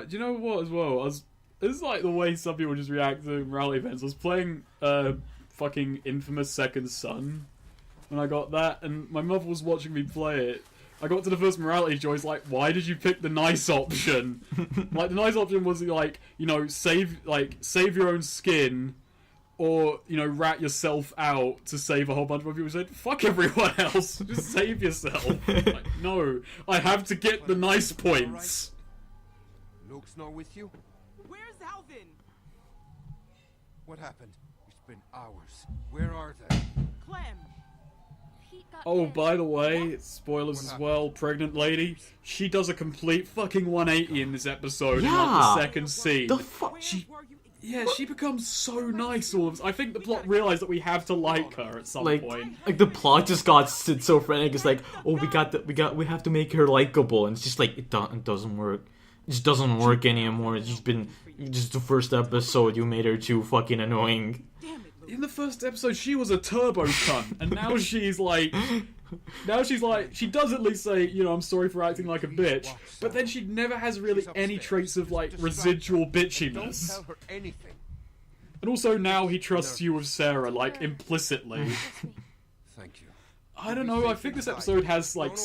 Do you know what as well? This is like the way some people just react to morality events. I was playing fucking Infamous Second Son when I got that, and my mother was watching me play it. I got to the first morality choice, like, why did you pick the nice option? Like, the nice option was, like, you know, save your own skin, or, you know, rat yourself out to save a whole bunch of people. Said, fuck everyone else, just save yourself. Like, no, I have to get the nice points. Luke's not with you? Where's Alvin? What happened? It's been hours. Where are they? Clem. Oh, by the way, spoilers as well, pregnant lady, she does a complete fucking 180 in this episode in like the second scene. The fuck? She becomes so nice all of. I think the plot realized that we have to like her at some point. Like the plot just got so frantic. It's like, oh, we have to make her likable, and it's just like it doesn't work. It just doesn't work anymore. It's just the first episode you made her too fucking annoying. In the first episode, she was a turbo cunt, and now she's like, she does at least say, you know, I'm sorry for acting like a bitch, but then she never has really any traits of, like, residual bitchiness. Don't tell her anything. And also now he trusts you with Sarah, like, implicitly. Thank you. I don't know, I think this episode has, like,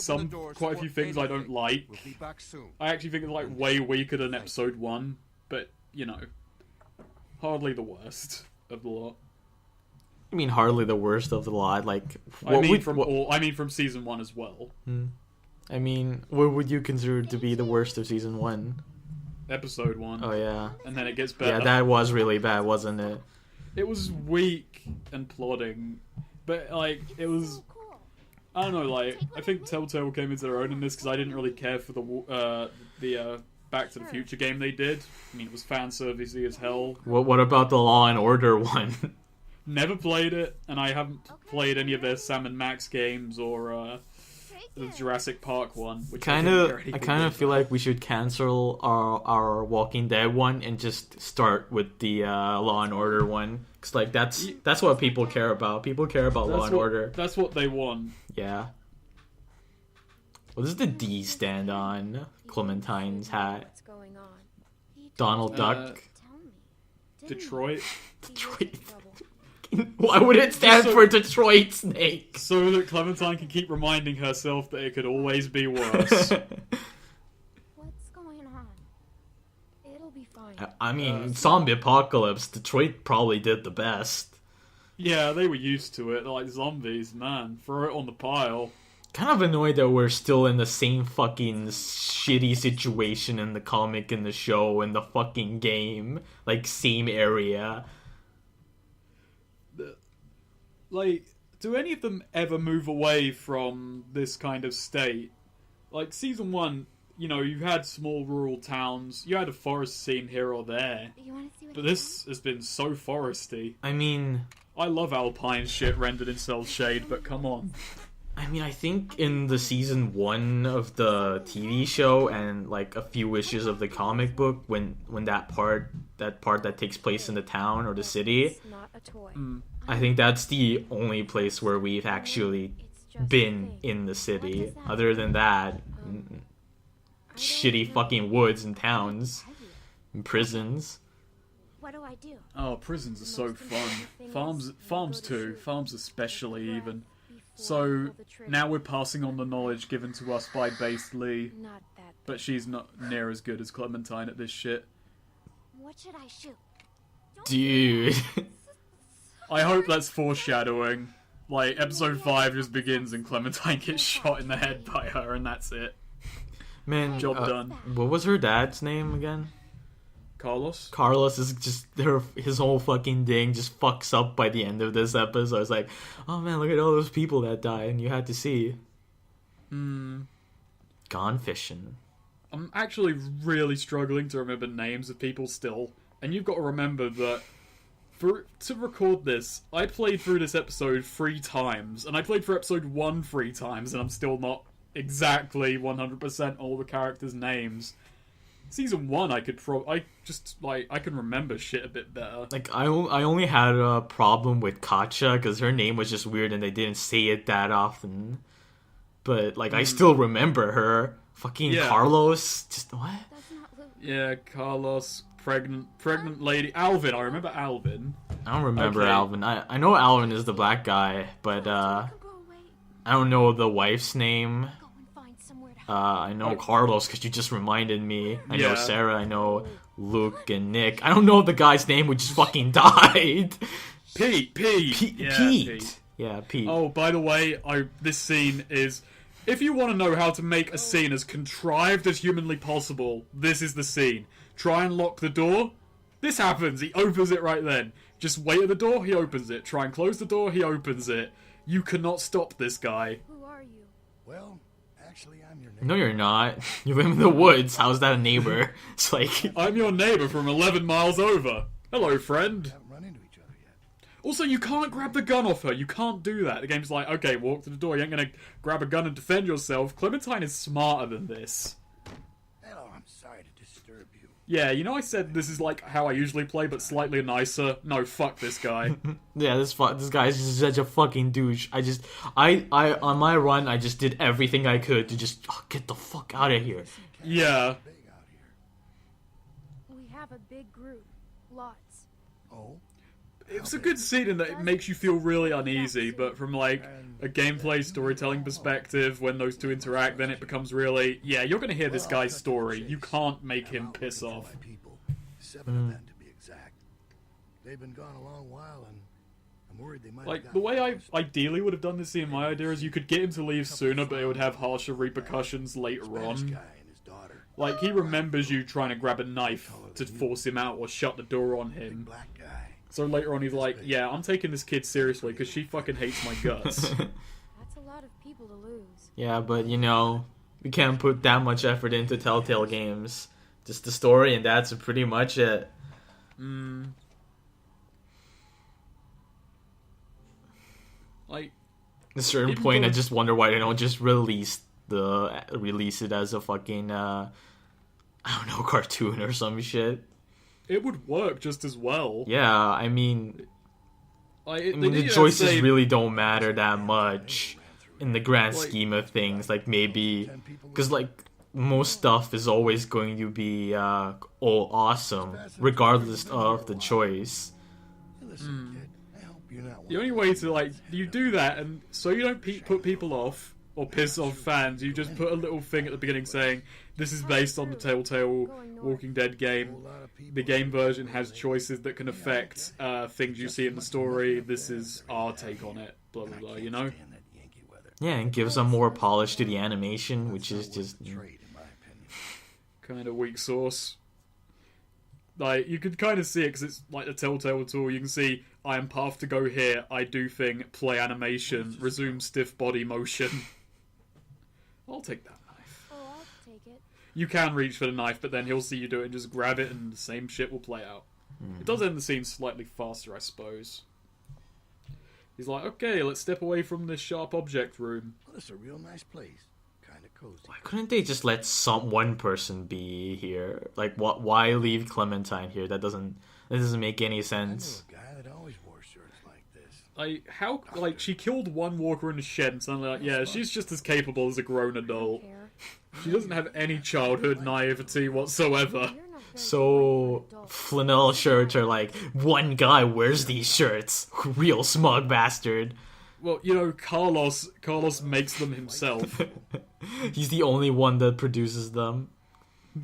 quite a few things I don't like. We'll be back soon. I actually think it's, like, way weaker than episode 1, but, you know, hardly the worst of the lot. I mean, hardly the worst of the lot. Like, from season 1 as well. I mean, what would you consider to be the worst of season 1? Episode 1. Oh yeah. And then it gets better. Yeah, that was really bad, wasn't it? It was weak and plodding, but like it was. I don't know. Like I think Telltale came into their own in this because I didn't really care for the Back to the Future game they did. I mean, it was fan servicey as hell. What about the Law and Order one? Never played it, and I haven't played any of their Sam & Max games or the Jurassic Park one. Which I kind of feel like we should cancel our Walking Dead one and just start with the Law and Order one, because like that's what people care about. People care about Law and Order. That's what they want. Yeah. What does the D stand on Clementine's hat? Donald Duck. Detroit. Detroit. Why would it stand for Detroit Snake? So that Clementine can keep reminding herself that it could always be worse. What's going on? It'll be fine. I mean, zombie apocalypse, Detroit probably did the best. Yeah, they were used to it. They're like zombies, man. Throw it on the pile. Kind of annoyed that we're still in the same fucking shitty situation in the comic, in the show, in the fucking game. Like, same area. Like, do any of them ever move away from this kind of state? Like, season 1, you know, you had small rural towns, you had a forest scene here or there, but this has been so foresty. I mean... I love alpine shit rendered in cell shade, but come on. I mean, I think in the season 1 of the TV show and, like, a few issues of the comic book, when that part that takes place in the town or the city... I think that's the only place where we've actually been in the city. Other than that, shitty fucking woods and towns and prisons. What do I do? Oh, prisons are so fun. Farms too. Farms especially even. So now we're passing on the knowledge given to us by Base Lee, but she's not near as good as Clementine at this shit. What should I shoot? Dude. I hope that's foreshadowing. Like, episode 5 just begins and Clementine gets shot in the head by her and that's it. Man, job done. What was her dad's name again? Carlos? Carlos is just, his whole fucking thing just fucks up by the end of this episode. It's like, oh man, look at all those people that died and you had to see. Gone fishing. I'm actually really struggling to remember names of people still. And you've got to remember that to record this, I played through this episode 3 times, and I played through episode 1 3 times, and I'm still not exactly 100% all the characters' names. Season 1, I can remember shit a bit better. Like, I only had a problem with Katja, because her name was just weird, and they didn't say it that often. But, like, I still remember her. Fucking Carlos, just what? not Luke. Yeah, Carlos, pregnant lady. Alvin, I remember Alvin. I don't remember Okay. Alvin. I know Alvin is the black guy, but You can go away. I don't know the wife's name. Go and find somewhere to hide. I know Carlos because you just reminded me. I know Yeah. Sarah. I know Luke and Nick. I don't know the guy's name who just fucking died. Pete. Yeah, Pete. Yeah, Pete. Oh, by the way, this scene is... If you want to know how to make a scene as contrived as humanly possible, this is the scene. Try and lock the door. This happens. He opens it right then. Just wait at the door, he opens it. Try and close the door, he opens it. You cannot stop this guy. Who are you? Well, actually, I'm your neighbor. No, you're not. You live in the woods. How's that a neighbor? It's like... I'm your neighbour from 11 miles over. Hello, friend. We haven't run into each other yet. Also, you can't grab the gun off her. You can't do that. The game's like, okay, walk to the door. You ain't gonna grab a gun and defend yourself. Clementine is smarter than this. Hello, I'm sorry to disturb you. Yeah, you know I said this is like how I usually play, but slightly nicer. No, fuck this guy. Yeah, this guy's just such a fucking douche. I on my run, I just did everything I could to just get the fuck out of here. Yeah. Big out here. We have a big group. Lots. Oh, It was a good scene in that it makes you feel really uneasy, but from like a gameplay storytelling perspective, when those two interact, then it becomes really, yeah, you're gonna hear this guy's story. You can't make him piss off. my people. 7 of them to be exact. They've been gone a long while, and I'm worried they might. Like, the way I ideally would have done this scene, my idea is you could get him to leave sooner, but it would have harsher repercussions later Spanish on. guy and his daughter. Like, he remembers you trying to grab a knife to force him out or shut the door on Big him. black guy. So later on he's like, yeah, I'm taking this kid seriously because she fucking hates my guts. That's a lot of people to lose. Yeah, but you know, we can't put that much effort into Telltale games. Just the story, and that's pretty much it. Like, At a certain Even point, though- I just wonder why they don't just release it as a fucking I don't know, cartoon or some shit. it would work just as well. Yeah, I mean, Like, I mean the choices really don't matter that much in the grand Like- scheme of things. Like maybe because like most stuff is always going to be all awesome regardless of the choice. Hey, listen, kid. I hope you're not. The only way to, like, you do that, and so you don't put people off or piss off fans, you just put a little thing at the beginning saying, this is based on the Telltale Walking Dead game. The game version has choices that can affect things you see in the story. This is our take on it, blah, blah, blah, you know? Stand that Yankee weather. Yeah, and give some more polish to the animation, which is just Trade, in my opinion. Kind of weak sauce. Like, you can kind of see it because it's like the Telltale tool. You can see, I am path to go here, I do thing, play animation, resume stiff body motion. I'll take that knife. Oh, I'll take it. You can reach for the knife, but then he'll see you do it and just grab it, and the same shit will play out. It does end the scene slightly faster, I suppose. He's like, okay, let's step away from this sharp object room. Well, it's a real nice place. Kind of cozy. why couldn't they just let one person be here? Like, why leave Clementine here? That doesn't make any I knew sense. a guy that always wore shirts like this. Like, how, like, she killed one walker in the shed, and suddenly, like, yeah, she's just as capable as a grown adult. Care. She doesn't have any childhood naivety whatsoever. You're not very So adult. flannel shirts are like, one guy wears these shirts. Real smug bastard. Well, you know, Carlos makes them himself. He's the only one that produces them.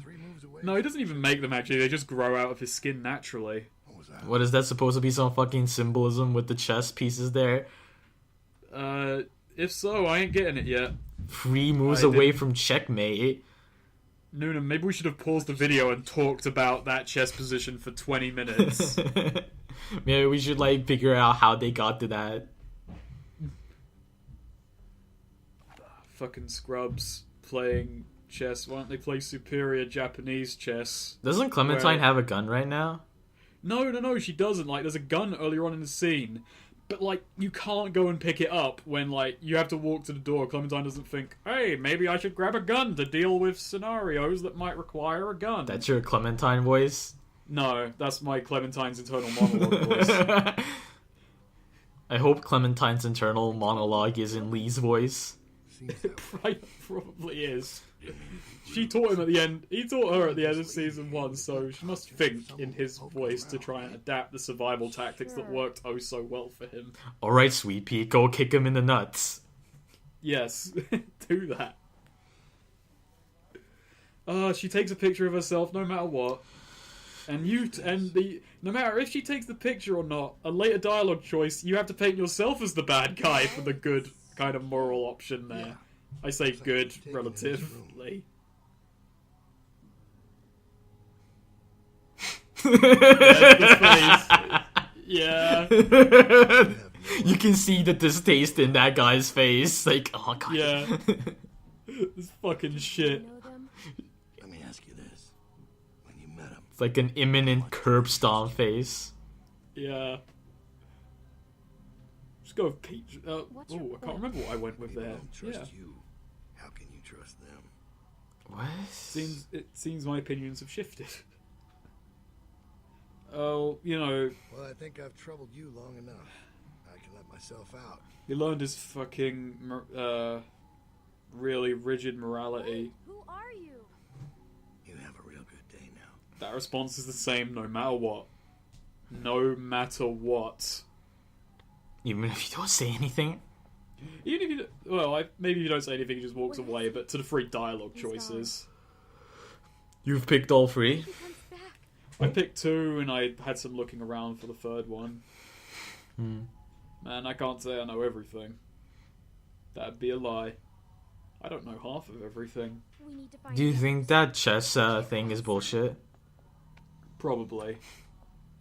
3 moves away. No, he doesn't even make them, actually. They just grow out of his skin naturally. What was that? What is that supposed to be? Some fucking symbolism with the chess pieces there? If so, I ain't getting it yet. 3 moves I away didn't- from checkmate. Noonan, maybe we should have paused the video and talked about that chess position for 20 minutes. Maybe we should like figure out how they got to that. Fucking scrubs playing chess. Why don't they play superior Japanese chess? Doesn't Clementine Where- have a gun right now? No, she doesn't. Like, there's a gun earlier on in the scene. But, like, you can't go and pick it up when, like, you have to walk to the door. Clementine doesn't think, hey, maybe I should grab a gun to deal with scenarios that might require a gun. That's your Clementine voice? No, that's my Clementine's internal monologue voice. I hope Clementine's internal monologue is in Lee's voice. Seems that way. Probably is. She taught him at the end. He taught her at the end of season 1, so she must think in his voice to try and adapt the survival tactics that worked oh so well for him. Alright, Sweet Pea, go kick him in the nuts. Yes, do that. She takes a picture of herself no matter what. And no matter if she takes the picture or not, a later dialogue choice, you have to paint yourself as the bad guy for the good kind of moral option there. Yeah. I say Looks like good, you've taken in this relatively. Yeah. You can see the distaste in that guy's face. Like, oh god. Yeah. This fucking shit. Know them? Let me ask you this. When you met him, It's like an imminent curb stomp face. Yeah. Just go with Peach. What's your I can't point? remember what I went with people there. don't trust Yeah. you. How can you trust them? What? It seems my opinions have shifted. Oh, you know, Well, I think I've troubled you long enough. I can let myself out. he learned his fucking really rigid morality. Who are you? You have a real good day now. That response is the same no matter what. No matter what. Even if you don't say anything? Even if you maybe if you don't say anything, he just walks away. But to the 3 dialogue choices, You've picked all 3? He comes back. I picked 2, and I had some looking around for the 3rd one. Man, I can't say I know everything. That'd be a lie. I don't know half of everything. We need to find Do you him. think that chess thing is bullshit? Probably.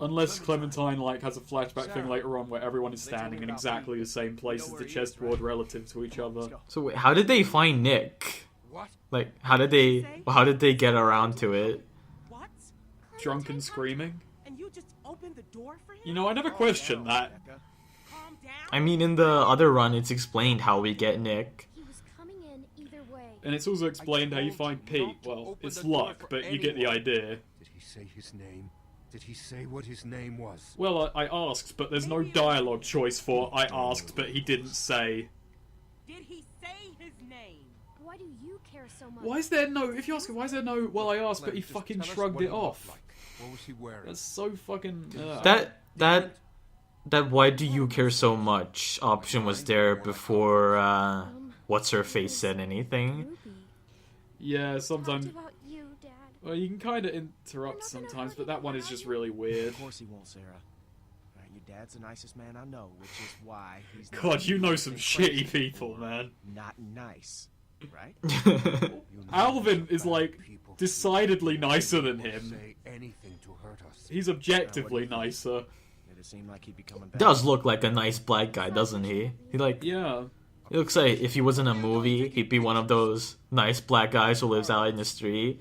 Unless Clementine has a flashback thing later on where everyone is standing in exactly the same place as the chessboard relative to each other. So wait, how did they find Nick? What? Like, how did they get around to it? What? Drunk and screaming? And you just opened the door for him? You know, I never questioned that. Calm down. I mean, in the other run, it's explained how we get Nick. He was coming in either way. And it's also explained how you find Pete. Well, it's luck, but you get the idea. Did he say his name? Did he say what his name was? Well, I asked, but there's no dialogue choice for I asked, but he didn't say. Did he say his name? Why do you care so much? Why is there no... If you ask him, why is there no... Well, I asked, but he Just fucking tell us shrugged what it he looked off. like. What was he wearing? That's so fucking... That why do you care so much option was there before what's her face said anything. Ruby. Yeah, Talked sometimes... about you, Dad. Well, you can kind of interrupt sometimes, but that one is just really weird. Of course he won't, Sarah. Your dad's the nicest man I know, which is why he's not God, you know some crazy shitty people, or man. Not nice, right? You know Alvin these is, bad people. decidedly nicer than Won't him. Say anything to hurt us. He's objectively nicer. Made it seem like he'd be coming back. Does look like a nice black guy, doesn't he? He Yeah. He looks like if he was in a movie, he'd be one of those nice black guys who lives out in the street.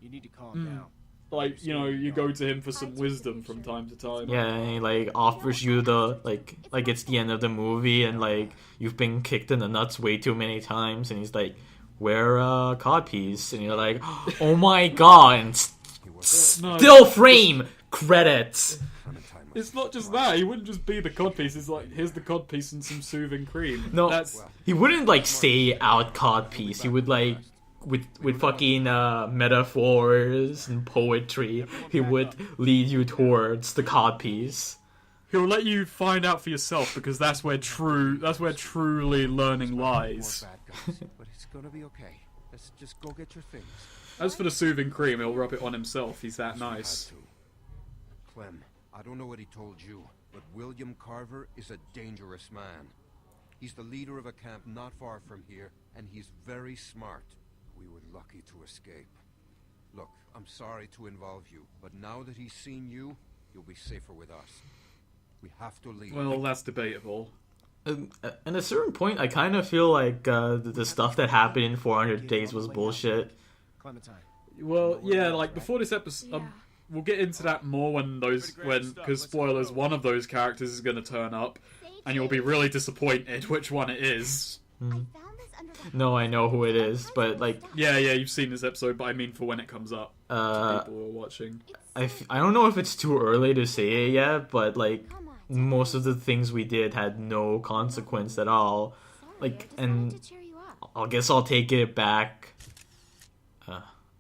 You need to calm down. Like, you know, you go to him for some wisdom from time to time. Yeah, and he offers you the like it's the end of the movie and you've been kicked in the nuts way too many times and he's like, wear codpiece and you're like, oh my god, and No, still frame credits. it's not just that. He wouldn't just be the codpiece. It's like, here's the codpiece and some soothing cream. No, That's... he wouldn't say out codpiece. He would with fucking metaphors and poetry, he would lead you towards the codpiece. He'll let you find out for yourself because that's where truly learning lies. But it's gonna be okay. Let's just go get your things. As for the soothing cream, he'll rub it on himself. He's that nice. Clem, I don't know what he told you, but William Carver is a dangerous man. He's the leader of a camp not far from here, and he's very smart. We were lucky to escape. Look, I'm sorry to involve you, but now that he's seen you, you'll be safer with us. We have to leave. Well, that's debatable. At a certain point, I kind of feel like the stuff that happened in 400 Days was bullshit. Clementine. Well, yeah, before this episode, Yeah. we'll get into that more because spoilers, one of those characters is going to turn up, and you'll be really disappointed which one it is. No, I know who it is, but Yeah, you've seen this episode, but I mean for when it comes up. People who are watching. I don't know if it's too early to say it yet, but Come on. most of the things we did had no consequence at all. Sorry, I just and wanted to cheer you up. I guess I'll take it back.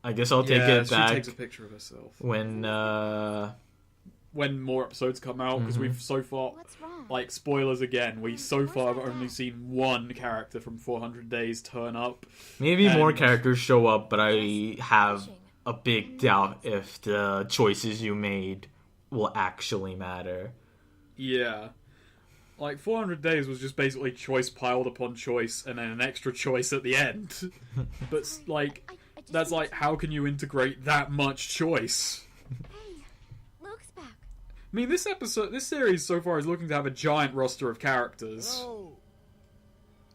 I guess I'll take it she back takes a picture of herself. when More episodes come out, because we've so far, What's wrong? like, spoilers again, we so far have only seen one character from 400 Days turn up. maybe more And- characters show up, but I have a big doubt if the choices you made will actually matter. Yeah. Like, 400 Days was just basically choice piled upon choice, and then an extra choice at the end. But, like, I just that's need like, how can you integrate that much choice? Hey, Luke's back. I mean, this series so far is looking to have a giant roster of characters. Oh,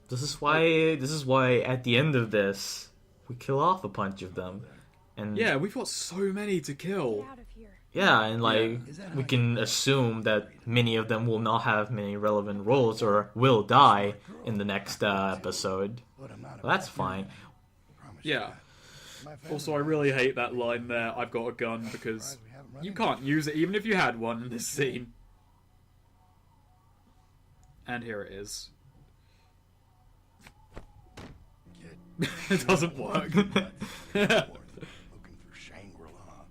This is why at the end of this we kill off a bunch of them. And Yeah, we've got so many to kill. Get out of here. yeah, and like Is that we how can you- assume that many of them will not have many relevant roles or will die in the next episode. but I'm not a Well, that's bad fine. man. Promise you Yeah. that. My family- Also, I really hate that line there, I've got a gun, because Surprised we haven't run you into can't use it even if you had one in this scene. And here it is. Kid. It doesn't work. Looking for Shangri-La.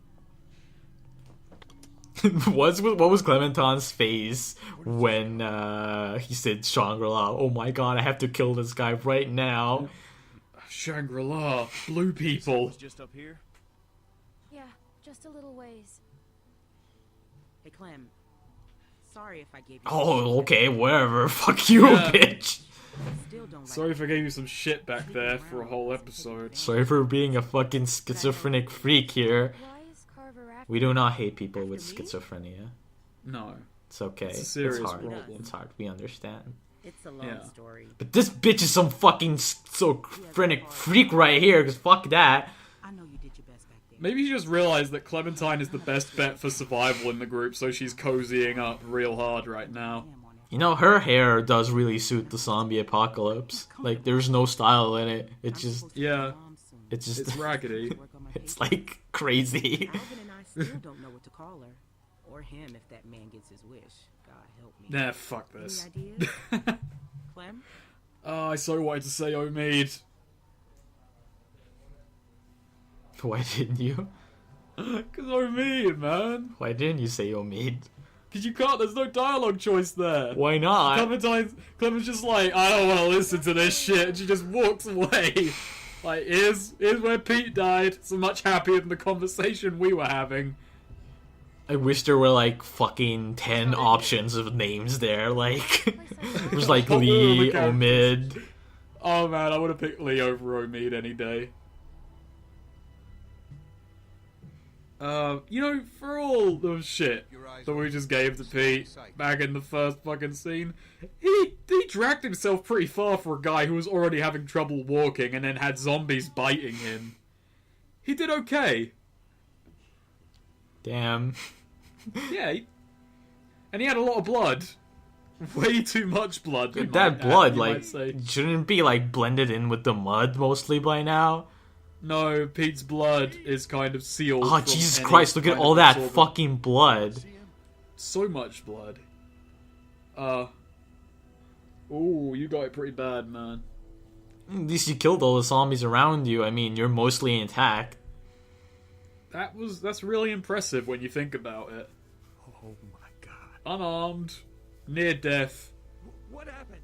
What was Clementine's face when he said Shangri-La? Oh my god, I have to kill this guy right now. Shangri-La, blue people. Just up here. Yeah, just a little ways. Hey, Clem. Sorry if I gave you. Oh, okay, whatever. Fuck you, Yeah. bitch. Still don't like Sorry if I gave you some shit back there for a whole episode. Sorry for being a fucking schizophrenic freak here. Why is Carver after We do not hate people with schizophrenia. No. It's okay. It's a serious hard. problem. It's hard. We understand. It's a long Yeah. story. But this bitch is some fucking schizophrenic freak right here, because fuck that. I know you did your best back there. Maybe she just realized that Clementine is the best bet for survival in the group, so she's cozying up real hard right now. Damn on it. You know, her hair does really suit the zombie apocalypse. Like, there's no style in it. It's I'm just, supposed to Yeah. be mom soon. it's just, It's raggedy. Work on my it's paper. like crazy. Alvin and I still don't know what to call her. Or him if that man gets his wish. God help me. Nah, fuck Any this. ideas? Clem? Oh, I so wanted to say Omid. Why didn't you? Because Omid, man. Why didn't you say Omid? Because you can't, there's no dialogue choice there. Why not? Clementine's just like, I don't want to listen to this shit, and she just walks away. Like, here's where Pete died. So much happier than the conversation we were having. I wish there were like fucking 10 options of names there. Like, it was like What were Lee, the characters? Omid. Oh man, I would have picked Lee over Omid any day. You know, for all the shit that we just gave to Pete back in the first fucking scene, he dragged himself pretty far for a guy who was already having trouble walking and then had zombies biting him. He did okay. Damn. Yeah, and he had a lot of blood. Way too much blood. we That might blood, you might like, say. shouldn't it be like blended in with the mud mostly by now? No, Pete's blood is kind of sealed. Oh, from Jesus any Christ, look at kind all of that absorbent. fucking blood. So much blood. Ooh, you got it pretty bad, man. At least you killed all the zombies around you. I mean, you're mostly intact. That's really impressive when you think about it. Oh my god. Unarmed, near death. What happened?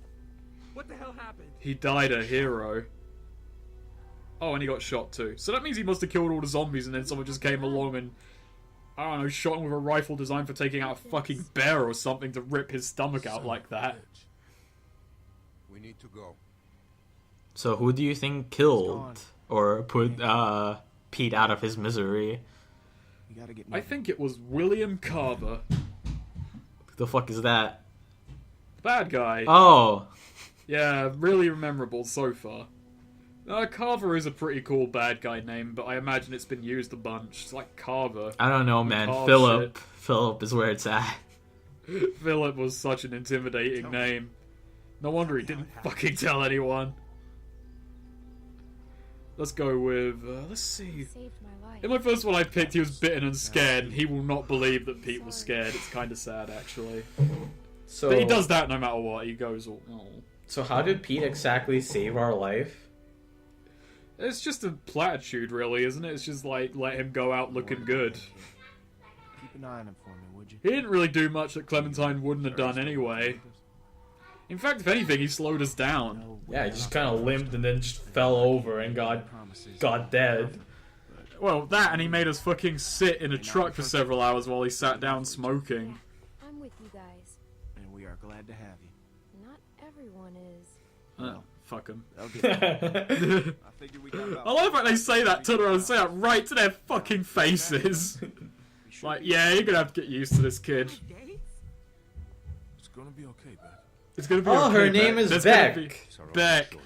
What the hell happened? He died a hero. Oh, and he got shot too. So that means he must have killed all the zombies and then someone just came along and, I don't know, shot him with a rifle designed for taking out a fucking bear or something to rip his stomach out like that. We need to go. So who do you think killed or put Pete out of his misery? You gotta get I think it was William Carver. Who the fuck is that? Bad guy. Oh, Yeah, really memorable so far. Carver is a pretty cool bad guy name, but I imagine it's been used a bunch. It's like Carver. I don't know, man. Oh, Philip. Philip is where it's at. Philip was such an intimidating name. No wonder he didn't fucking tell anyone. Let's go with, let's see. Saved my life. In my first one I picked, he was bitten and scared, and he will not believe that Pete was scared. It's kind of sad, actually. So, But he does that no matter what. He goes, oh. So how did Pete exactly save our life? It's just a platitude, really, isn't it? It's just like, let him go out looking good. Keep an eye on him for me, would you? He didn't really do much that Clementine wouldn't have done anyway. In fact, if anything, he slowed us down. Yeah, he just kind of limped and then just fell over and got dead. Well, that, and he made us fucking sit in a truck for several hours while he sat down smoking. I'm with you guys. And we are glad to have you. Not everyone is. Fuck him. I figured we got about I love how they say that, turn around and say that right to their fucking faces. Like, yeah, you're gonna have to get used to this kid. It's gonna be okay, Beck. It's gonna be Oh, okay, her Beck. name is There's gonna Beck. be- Beck.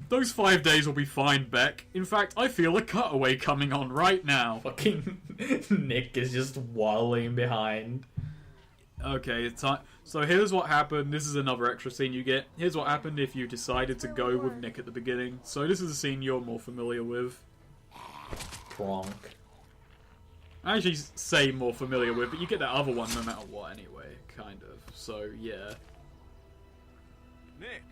Those 5 days will be fine, Beck. In fact, I feel a cutaway coming on right now. Fucking Nick is just waddling behind. Okay, so here's what happened. This is another extra scene you get. Here's what happened if you decided to go with Nick at the beginning. So this is a scene you're more familiar with. Gronk. I actually say more familiar with, but you get that other one no matter what anyway, kind of. So, yeah. Nick.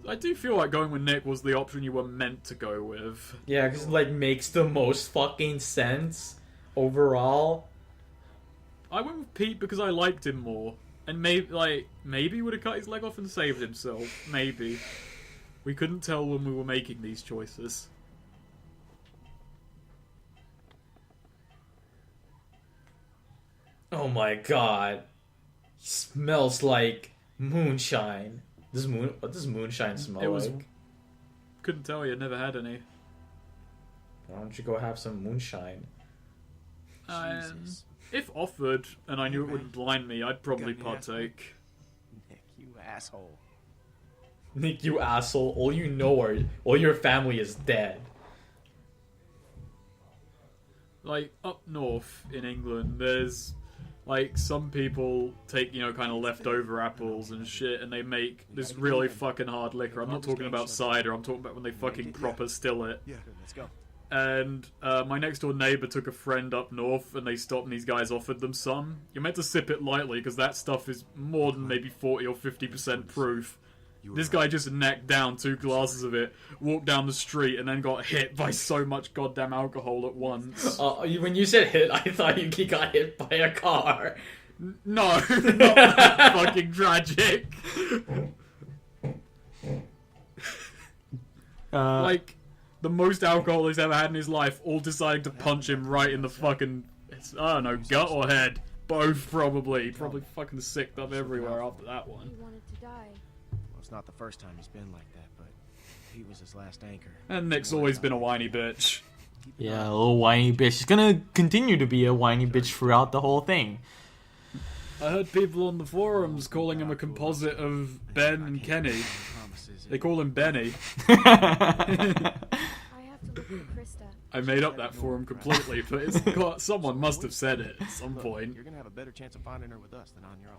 I do feel like going with Nick was the option you were meant to go with. Yeah, because it, like, makes the most fucking sense overall. I went with Pete because I liked him more. And maybe he would have cut his leg off and saved himself. Maybe. We couldn't tell when we were making these choices. Oh my god. He smells like moonshine. What does moonshine smell It was- like? Couldn't tell you, never had any. Why don't you go have some moonshine? Jesus. If offered, and I knew it wouldn't blind me, I'd probably Got me asshole. partake. Nick, you asshole. Nick, you asshole. All you know are all your family is dead. Like, up north in England, there's, like, some people take, you know, kind of leftover apples and shit, and they make this really fucking hard liquor. I'm not talking about cider, I'm talking about when they fucking proper still it. Yeah, let's go. And my next door neighbor took a friend up north, and they stopped, and these guys offered them some. You're meant to sip it lightly, because that stuff is more than maybe 40 or 50% proof. This guy just necked down 2 glasses of it, walked down the street, and then got hit by so much goddamn alcohol at once. When you said hit, I thought he got hit by a car. No, not that fucking tragic. Like, the most alcohol he's ever had in his life, all deciding to punch him right in the fucking, I don't know, gut or head. Both, probably. Probably fucking sicked up everywhere after that one. He wanted to die. Well, it's not the first time he's been like that, but he was his last anchor. And Nick's always been a whiny bitch. Yeah, a little whiny bitch. He's gonna continue to be a whiny bitch throughout the whole thing. I heard people on the forums calling him a composite of Ben and Kenny. They call him Benny. I have to look at Krista. I made up that forum completely, but it's got, someone must have said it at some point. You're gonna have a better chance of finding her with us than on your own.